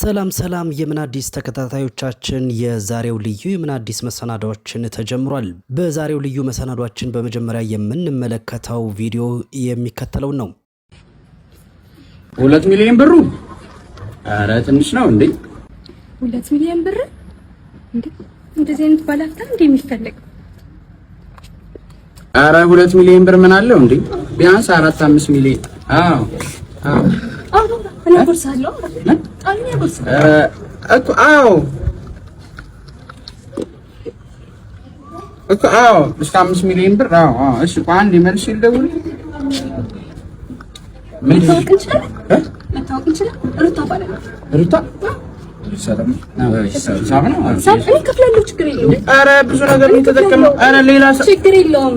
ሰላም የምን አዲስ ተከታታዮቻችን የዛሬው ልዩ የምን አዲስ መሰናዶችን ተጀምሯል። በዛሬው ልዩ መሰናዶችን በመጀመሪያ የምንመለከተው ቪዲዮ የሚከተለው ነው። 2 ሚሊዮን ብሩ አረ ትንሽ ነው እንዴ? 2 ሚሊዮን ብር እንዴ? እንደዚህ አይነት ባላፍታ እንዴ የሚፈልግ? አረ 2 ሚሊዮን ብር ምን አለው እንዴ? ቢያንስ 4-5 ሚሊዮን። አዎ انا برسالو انا برسالو اكو مش 5 مليون بر. ايش عندي مالش يدور من توكل شنو ما توكل شنو رتا سلام سامعني كفلالو ችግር የለውም አረ ብዙ ነገር እንተጠቀመው አረ ሌላ ችግር የለውም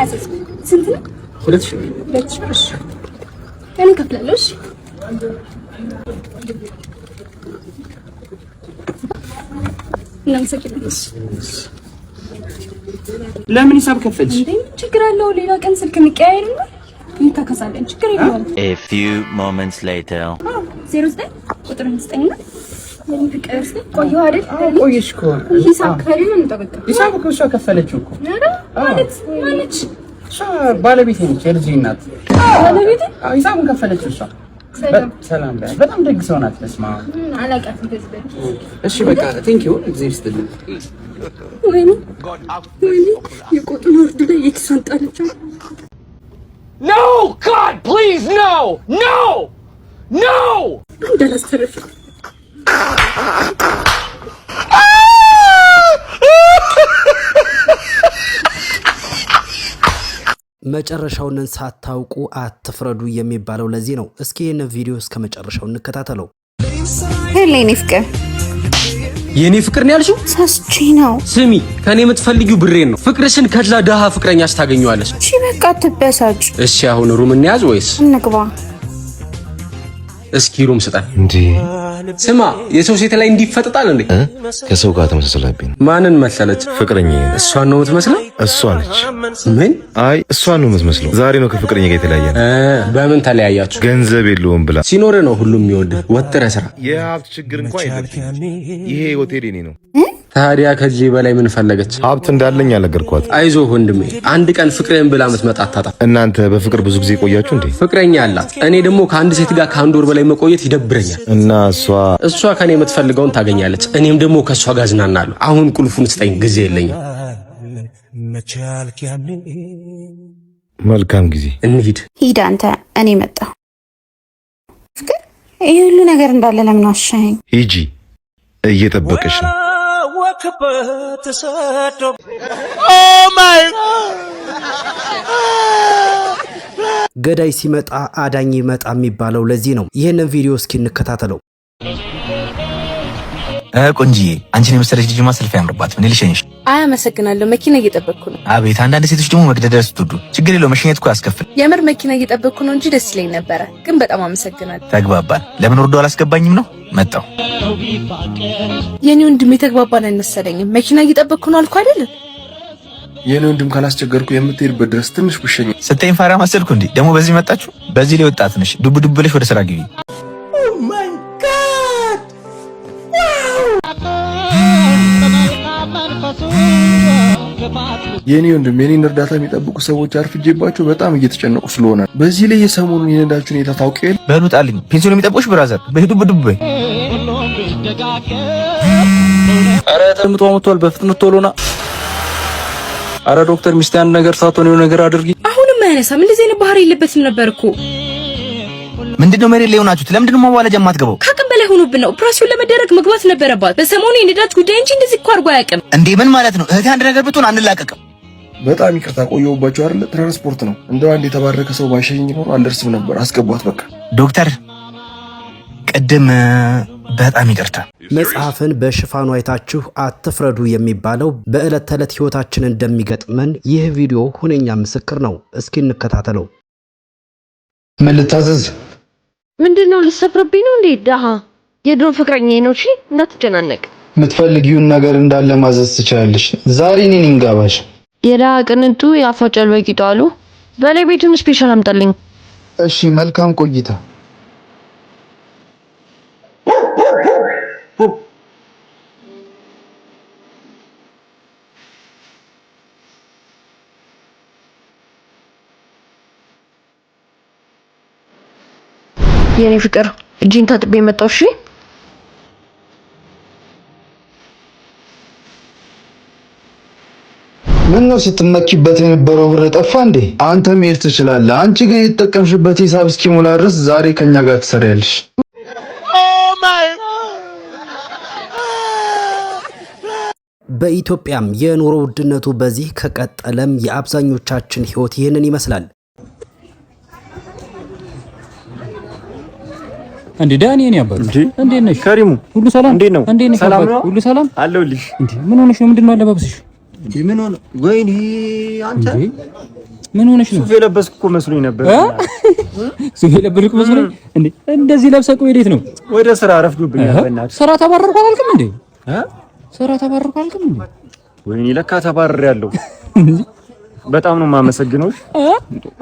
አሰስ ስንት ነው 2000 እኔ ከፍላለሁ እሺ ለምን ሂሳብ ከፈልሽ? ችግር አለው ሌላ ቀን ስልክ እንቀያየርና እንካከሳለን። ችግር የለውም። A few moments later 09 ቁጥር 9 ነው የምትቀርስ ቆየው አይደል? ቆየሽ እኮ ሂሳብ ከፈልን እንጠብቅ። ሂሳብ እኮ እሷ ከፈለችው እኮ ማለት ማለች እሷ ባለቤቴ ነች፣ የልጄ እናት ባለቤቴ ሂሳቡን ከፈለችው እሷ። ሰላም በጣም ደግ ሰው ናት። ለስማ አላቃት እንደዚህ። እሺ በቃ ቴንክ ዩ እግዚአብሔር ይስጥልኝ። ወይኔ የቆጡን ወርድ ላይ የኪሷን ጣለችው። No God please no እንዳላስተረፈ መጨረሻውን ሳታውቁ አትፍረዱ የሚባለው ለዚህ ነው። እስኪ ይሄን ቪዲዮ እስከ መጨረሻው እንከታተለው። ሄሌኒ ፍቅር የኔ ፍቅር ነው ያልሽው? ሳስቺ ነው። ስሚ ከኔ የምትፈልጊው ብሬን ነው። ፍቅርሽን ከድላ ደሃ ፍቅረኛሽ ታገኘዋለሽ። እሺ በቃ ትበሳጭ። እሺ አሁን ሩም እንያዝ ወይስ እንግባ? እስኪ ሩም ስጠን እንዴ። ስማ የሰው ሴት ላይ እንዲፈጠጣል እንዴ? ከሰው ጋር ተመሳሰለብኝ። ማንን መሰለች? ፍቅረኛ። እሷን ነው የምትመስለው? እሷ ነች። ምን? አይ እሷን ነው የምትመስለው። ዛሬ ነው ከፍቅረኛ ጋር የተለያየን። በምን ተለያያችሁ? ገንዘብ የለውም ብላ። ሲኖር ነው ሁሉም የሚወድ። ወጥረህ ስራ። የሀብት ችግር እንኳን የለም። ይሄ ሆቴል የኔ ነው። ታዲያ ከዚህ በላይ ምን ፈለገች? ሀብት እንዳለኝ አልነገርኳት። አይዞህ ወንድሜ፣ አንድ ቀን ፍቅሬን ብላ የምትመጣ አታጣም። እናንተ በፍቅር ብዙ ጊዜ ቆያችሁ እንዴ? ፍቅረኛ አላት። እኔ ደግሞ ከአንድ ሴት ጋር ከአንድ ወር በላይ መቆየት ይደብረኛል። እና እሷ ከኔ የምትፈልገውን ታገኛለች፣ እኔም ደግሞ ከእሷ ጋር ዝናናለሁ። አሁን ቁልፉን ስጠኝ፣ ጊዜ የለኝም። መልካም ጊዜ። እንሂድ። ሂድ አንተ፣ እኔ መጣሁ። ፍቅር ይሄ ሁሉ ነገር እንዳለ ለምን አሻኝ? ሂጂ፣ እየጠበቀሽ ነው። ገዳይ ሲመጣ አዳኝ ይመጣ የሚባለው ለዚህ ነው። ይሄንን ቪዲዮ እስኪ እንከታተለው። ቆንጂዬ አንቺን የመሰለች ልጅማ ሰልፍ ያምርባት። ምን ልሽኝሽ? አመሰግናለሁ። መኪና እየጠበቅኩ ነው። አቤት አንዳንድ ሴቶች ደግሞ መግደደር ስትወዱ ችግር የለው መሽኘት እኮ ያስከፍል። የምር መኪና እየጠበቅኩ ነው እንጂ ደስ ይለኝ ነበረ፣ ግን በጣም አመሰግናለሁ። ተግባባን። ለምን ወርዶ አላስገባኝም ነው? መጣው የኔ ወንድም የተግባባን አይመሰለኝም። መኪና እየጠበቅኩ ነው አልኩ አይደል? የኔ ወንድም ካላስቸገርኩ የምትሄድበት ድረስ ትንሽ ብሸኝ። ስተኝ ፋራ ማሰልኩ እንዴ? ደግሞ በዚህ መጣችሁ? በዚህ ላይ ወጣት ነሽ። ዱብ ዱብ ብለሽ ወደ ስራ ግቢ። የኔ ወንድም የኔን እርዳታ የሚጠብቁ ሰዎች አርፍጄባቸው በጣም እየተጨነቁ ስለሆነ በዚህ ላይ የሰሞኑን የነዳጅ ሁኔታ ታውቀል። በሉጣልኝ ፔንሲዮን የሚጠብቁሽ ብራዘር በሂዱ ዱብ በይ። አረ ተምቶ አመቷል። በፍጥነት ቶሎና። አረ ዶክተር ሚስቴ አንድ ነገር ሳትሆን የሆነ ነገር አድርጊ። አሁንም አያነሳም። እንደዚህ አይነት ባህሪ የለበትም ነበር እኮ። ምንድነው መሬት ላይ ሆናችሁት? ለምንድነው ማዋለጃ የማትገባው? ከአቅም በላይ ሆኖብን ነው። ኦፕሬሽን ለመደረግ መግባት ነበረባት። በሰሞኑ የነዳጅ ጉዳይ እንጂ እንደዚህ እኮ አድርጎ አያውቅም። እንዴ ምን ማለት ነው? እህቴ አንድ ነገር ብትሆን አንላቀቅም። በጣም ይቅርታ ቆየሁባችሁ አይደል? ትራንስፖርት ነው። እንደው አንድ የተባረከ ሰው ባይሸኝ ኖሮ አልደርስም ነበር። አስገቧት በቃ። ዶክተር ቅድም በጣም ይቅርታ። መጽሐፍን በሽፋኑ አይታችሁ አትፍረዱ የሚባለው በዕለት ተዕለት ህይወታችን እንደሚገጥመን ይህ ቪዲዮ ሁነኛ ምስክር ነው። እስኪ እንከታተለው። ምን ልታዘዝ? ምንድነው? ልትሰፍርብኝ ነው እንዴ? ደሃ የድሮ ፍቅረኛዬ ነው። እሺ እንዳትጨናነቅ። የምትፈልጊውን ነገር እንዳለ ማዘዝ ትችላለሽ። ዛሬ እኔ ነኝ ጋባዥ። የደሃ ቅንጡ ያፋጫል በቂጡ አሉ። ባለቤቱን ስፔሻል አምጣልኝ። እሺ መልካም ቆይታ። የኔ ፍቅር እጅን ታጥቤ መጣሁ። እሺ ምን ነው ስትመኪበት የነበረው ብር ጠፋ እንዴ? አንተ መሄድ ትችላለህ። አንቺ ግን የተጠቀምሽበት ሂሳብ እስኪሞላ ድረስ ዛሬ ከኛ ጋር ትሰሪያለሽ። በኢትዮጵያም የኑሮ ውድነቱ በዚህ ከቀጠለም የአብዛኞቻችን ህይወት ይህንን ይመስላል። እንዴ ዳኒ እኔ አባት እንዴ ነሽ? ከሪሙ ሁሉ ሰላም? እንዴ ነው? እንዴ ነሽ? ሁሉ ሰላም አለውልሽ። እንዴ ምን ሆነሽ ነው? ምንድነው አለባብስሽ? እንዴ ምን ሆነ? ወይኔ አንተ ምን ሆነሽ ነው? ሱፍ የለበስኩ እኮ መስሎኝ ነበር። ሱፍ የለበስኩ መስሎኝ እንዴ? እንደዚህ ለብሰህ ቆይ ወዴት ነው? ወደ ስራ ረፍዶብኛል። በእናትህ ስራ ተባረርኩ አላልክም እንዴ? ስራ ተባረርኩ አላልክም እንዴ? ወይኔ ለካ ተባረር በጣም ነው የማመሰግነው።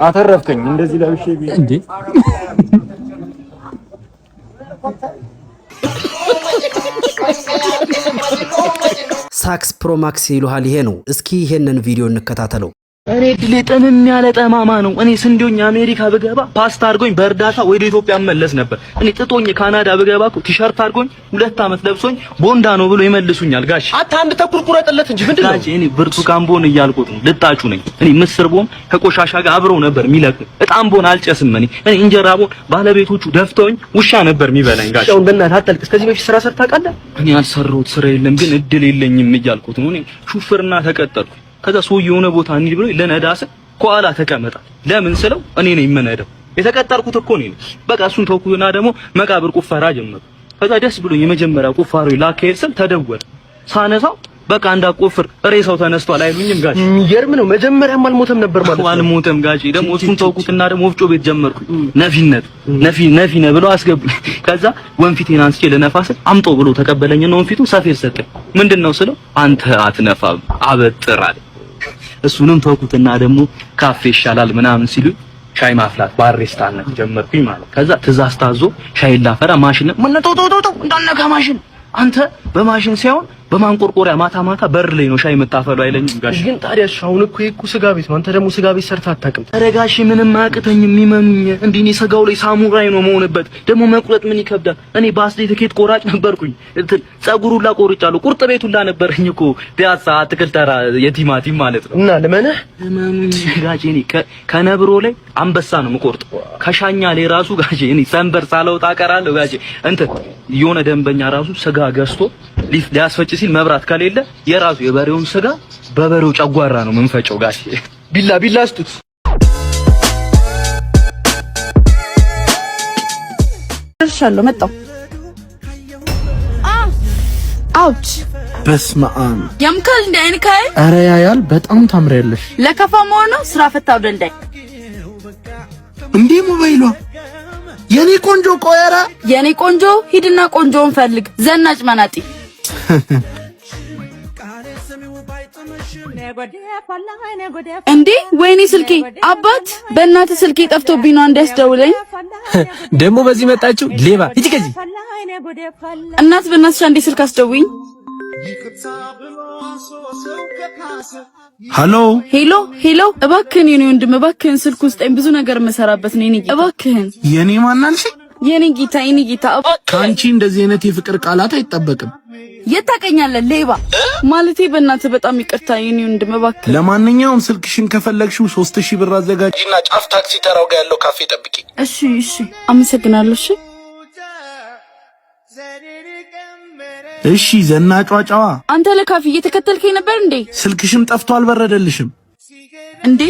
አተረፍከኝ እንደዚህ ለብሼ እንዴ። ሳክስ ፕሮ ማክስ ይሉሃል። ይሄ ነው። እስኪ ይሄንን ቪዲዮ እንከታተለው። እኔ ድሌ ጠምም ያለ ጠማማ ነው። እኔ ስንዴውኝ አሜሪካ ብገባ ፓስታ አድርጎኝ በእርዳታ ወደ ኢትዮጵያ መለስ ነበር። እኔ ጥጦኝ ካናዳ ብገባ እኮ ቲሸርት አድርጎኝ 2 አመት ለብሶኝ ቦንዳ ነው ብሎ ይመልሱኛል። ጋሽ አታ አንድ ተኩል ቁረጥለት እንጂ ምንድነው? ጋሽ እኔ ብርቱካን ቦን እያልኩት ነው። ልጣጩ ነኝ። እኔ ምስር ቦን ከቆሻሻ ጋር አብረው ነበር የሚለቅ። እጣም ቦን አልጨስም። እኔ እንጀራ ቦን ባለቤቶቹ ደፍተውኝ ውሻ ነበር የሚበላኝ። ጋሽ አሁን በእናትህ አትልቅስ። ከዚህ በፊት ስራ ሰርተህ ታውቃለህ? እኔ ያልሰራሁት ስራ የለም፣ ግን እድል የለኝም እያልኩት ነው። እኔ ሹፍርና ተቀጠርኩ። ከዛ ሰው የሆነ ቦታ እንሂድ ብሎ ለነዳ ስል ከኋላ ተቀመጠ። ለምን ስለው እኔ ነኝ የምነዳው፣ የተቀጠርኩት እኮ እኔ ነኝ። በቃ እሱን ተውኩና ደግሞ መቃብር ቁፋራ ጀመርኩ። ከዛ ደስ ብሎኝ የመጀመሪያ ቁፋሮ ላካሄድ ስል ተደወለ። ሳነሳው በቃ እንዳቆፍር ሬሳው ተነስቷል አይሉኝም ጋሽ። የሚገርም ነው። መጀመሪያም አልሞተም ነበር ማለት ነው። አልሞተም ጋሽ። ደግሞ እሱን ተውኩትና ደግሞ ወፍጮ ቤት ጀመርኩ። ነፊ ነው ብሎ አስገቡኝ። ከዛ ወንፊቴን አንስቼ ልነፋ ስል አምጦ ብሎ ተቀበለኝና ወንፊቱ ሰፌድ ሰጠኝ። ምንድነው ስለው አንተ አትነፋም አበጥራል። እሱንም ተውኩትና ደግሞ ካፌ ይሻላል ምናምን ሲሉ ሻይ ማፍላት ባሪስታነት ጀመርኩኝ ማለት። ከዛ ትእዛዝ ታዞ ሻይ ላፈራ ማሽን ምን ተው እንዳነካ ማሽን አንተ በማሽን ሳይሆን በማንቆርቆሪያ ማታ በር ላይ ነው ሻይ የምታፈሉ አይለኝም ጋሽ። ግን ታዲያ አሁን እኮ ይኩ ስጋ ቤት ነው። አንተ ደግሞ ስጋ ቤት ሰርተህ አታውቅም። ኧረ ጋሽ ምንም አያቅተኝም የሚመኑኝ እንዴ። እኔ ስጋው ላይ ሳሙራይ ነው መሆንበት። ደግሞ መቁረጥ ምን ይከብዳል? እኔ ባስሌ ትኬት ቆራጭ ነበርኩኝ። ጸጉሩላ ቆርጫለሁ። ቁርጥ ቤቱላ ነበርኝ እኮ ፒያሳ አትክልት ተራ የቲማቲም ማለት ነው። እና ለማንህ ጋሽ እኔ ከነብሮ ላይ አንበሳ ነው የምቆርጥ። ከሻኛ ላይ ራሱ ጋሽ እኔ ሰንበር ሳለውጣ ቀራለሁ ጋሽ። የሆነ ደንበኛ ራሱ ስጋ ገዝቶ ሊያስፈጭ ሲል መብራት ከሌለ የራሱ የበሬውን ስጋ በበሬው ጨጓራ ነው መንፈጨው ጋሽ። ቢላ አስጡት። ደርሻለሁ። መጣሁ። አውች በስመ አብ ያምካል እንደ አይንካይ። ኧረ ያያል። በጣም ታምሪያለሽ። ለከፋ መሆኑ ስራ ፈታው ደንዳይ እንዴ ሞባይሏ የኔ ቆንጆ ቆየራ የኔ ቆንጆ ሂድና ቆንጆውን ፈልግ። ዘናጭ መናጢ እንዴ ወይኔ ስልኬ አባት በእናትህ ስልኬ ጠፍቶብኝ ነው እንዲያስደውለኝ። ደግሞ በዚህ መጣችሁ ሌባ። እጂ ከዚህ እናት በእናትሽ አንዴ ስልክ አስደውኝ። ሄሎ እባክህን የኔ ወንድም እባክህን ስልክ ውስጥ ብዙ ነገር መሰራበት ነው። የኔ እባክህን የኔ ማናልሽ? የኔ ጌታ ካንቺ እንደዚህ አይነት የፍቅር ቃላት አይጠበቅም። የታቀኛለህ ሌባ ማለቴ በእናትህ በጣም ይቅርታ የኔ ወንድም እባክህ። ለማንኛውም ስልክሽን ከፈለግሽው 3000 ብር አዘጋጅና ጫፍ ታክሲ ተራው ጋር ያለው ካፌ ጠብቂ። እሺ አመሰግናለሁ። እሺ ዘናጯ ጨዋ አንተ ለካፌ እየተከተልከኝ ነበር እንዴ? ስልክሽም ጠፍቶ አልበረደልሽም እንዴ?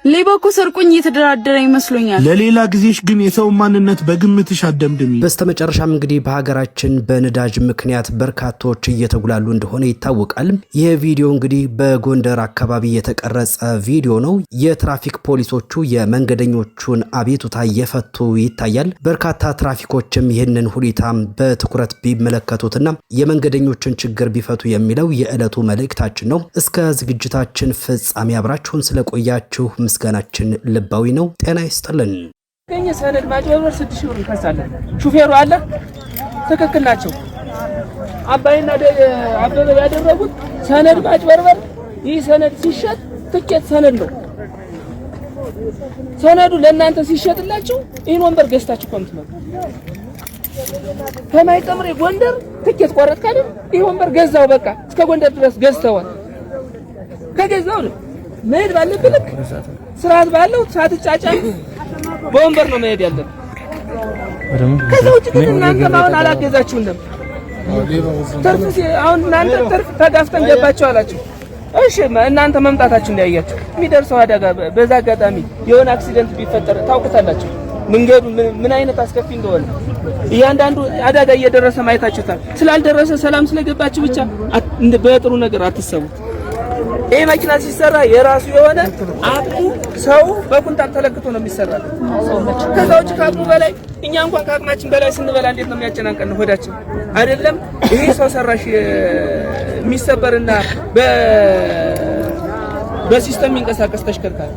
ሌባ እኮ ሰርቆኝ እየተደራደረ ይመስሎኛል። ለሌላ ጊዜሽ ግን የሰው ማንነት በግምትሽ አደምድሚ። በስተመጨረሻም እንግዲህ በሀገራችን በነዳጅ ምክንያት በርካቶች እየተጉላሉ እንደሆነ ይታወቃል። ይህ ቪዲዮ እንግዲህ በጎንደር አካባቢ የተቀረጸ ቪዲዮ ነው። የትራፊክ ፖሊሶቹ የመንገደኞቹን አቤቱታ እየፈቱ ይታያል። በርካታ ትራፊኮችም ይህንን ሁኔታ በትኩረት ቢመለከቱትና የመንገደኞችን ችግር ቢፈቱ የሚለው የዕለቱ መልእክታችን ነው። እስከ ዝግጅታችን ፍጻሜ አብራችሁን ስለቆያችሁ ምስጋናችን ልባዊ ነው። ጤና ይስጥልን። ሰነድ ማጭበርበር 6000 ብር ይከሳለን። ሹፌሩ አለ ትክክል ናቸው። አባይና አበበ ያደረጉት ሰነድ ማጭበርበር። ይህ ሰነድ ሲሸጥ ትኬት ሰነድ ነው። ሰነዱ ለእናንተ ሲሸጥላችሁ ይህን ወንበር ገዝታችሁ ከምትመጡ ከማይጠምሬ ጎንደር ትኬት ቆረጥክ አይደል? ይህ ወንበር ገዛው። በቃ እስከ ጎንደር ድረስ ገዝተዋል። ከገዛው ነው መሄድ ባለብህ ልክ ስርዓት ባለው ሳትጫጫን በወንበር ነው መሄድ ያለብህ። ከዛ ውጭ ግን እናንተ አሁን አላገዛችሁንም። ትርፍ አሁን እናንተ ትርፍ ተጋፍተን ገባችሁ አላችሁ። እሺ እናንተ መምጣታችሁ እንዳያችሁ የሚደርሰው አደጋ በዛ አጋጣሚ የሆነ አክሲደንት ቢፈጠር ታውቁታላችሁ። መንገዱ ምን አይነት አስከፊ እንደሆነ እያንዳንዱ አደጋ እየደረሰ ማየታችሁታል። ስላልደረሰ ሰላም ስለገባችሁ ብቻ በጥሩ ነገር አትሰቡት። ይሄ መኪና ሲሰራ የራሱ የሆነ አቅሙ ሰው በኩንታል ተለክቶ ነው የሚሰራው። ከዛ ውጭ ከአቅሙ በላይ እኛ እንኳን ከአቅማችን በላይ ስንበላ እንዴት ነው የሚያጨናንቀን ሆዳችን አይደለም። ይሄ ሰው ሰራሽ የሚሰበርና በሲስተም የሚንቀሳቀስ ተሽከርካሪ